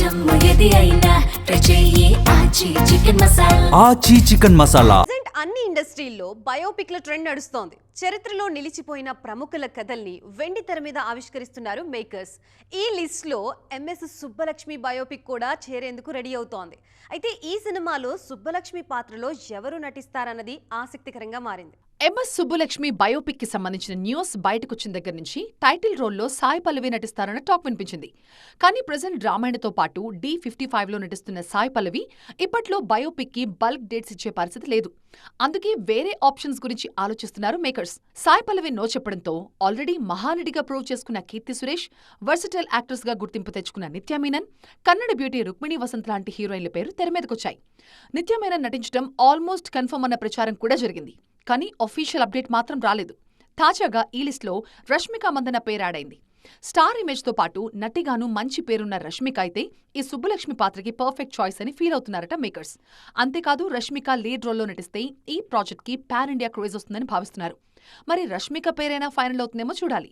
ఏది అయినా ట్రై చెయ్యి ఆచి చికెన్ మసాలా. ఆచి చికెన్ మసాలా. ప్రెజెంట్ అన్ని ఇండస్ట్రీల్లో బయోపిక్ల ట్రెండ్ నడుస్తోంది. చరిత్రలో నిలిచిపోయిన ప్రముఖుల కథల్ని వెండి తెర మీద ఆవిష్కరిస్తున్నారు మేకర్స్. ఈ లిస్ట్ లో ఎంఎస్ సుబ్బలక్ష్మి బయోపిక్ కూడా చేరేందుకు రెడీ అవుతోంది. అయితే ఈ సినిమాలో సుబ్బలక్ష్మి పాత్రలో ఎవరు నటిస్తారన్నది ఆసక్తికరంగా మారింది. ఎంఎస్ సుబ్బులక్ష్మి బయోపిక్ కి సంబంధించిన న్యూస్ బయటకొచ్చిన దగ్గర నుంచి టైటిల్ రోల్లో సాయి పల్లవి నటిస్తారన్న టాక్ వినిపించింది. కానీ ప్రెజెంట్ రామాయణతో పాటు D55లో నటిస్తున్న సాయి పల్లవి ఇప్పట్లో బయోపిక్ కి బల్క్ డేట్స్ ఇచ్చే పరిస్థితి లేదు. అందుకే వేరే ఆప్షన్స్ గురించి ఆలోచిస్తున్నారు మేకర్స్. సాయి పల్లవి నో చెప్పడంతో ఆల్రెడీ మహానటిగా ప్రూవ్ చేసుకున్న కీర్తి సురేష్, వర్సటైల్ యాక్ట్రెస్ గా గుర్తింపు తెచ్చుకున్న నిత్యా మీనన్, కన్నడ బ్యూటీ రుక్మిణి వసంత్ లాంటి హీరోయిన్ల పేరు తెరమీదకొచ్చాయి. నిత్యా మీనన్ నటించడం ఆల్మోస్ట్ కన్ఫర్మ్ అన్న ప్రచారం కూడా జరిగింది. కానీ అఫీషియల్ అప్డేట్ మాత్రం రాలేదు. తాజాగా ఈ లిస్ట్లో రష్మిక మందన పేరాడైంది. స్టార్ ఇమేజ్తో పాటు నటిగాను మంచి పేరున్న రష్మిక అయితే ఈ సుబ్బులక్ష్మి పాత్రకి పర్ఫెక్ట్ చాయిస్ అని ఫీల్ అవుతున్నారట మేకర్స్. అంతేకాదు రష్మిక లీడ్ రోల్లో నటిస్తే ఈ ప్రాజెక్ట్కి పాన్ ఇండియా క్రేజ్ వస్తుందని భావిస్తున్నారు. మరి రష్మిక పేరైనా ఫైనల్ అవుతుందేమో చూడాలి.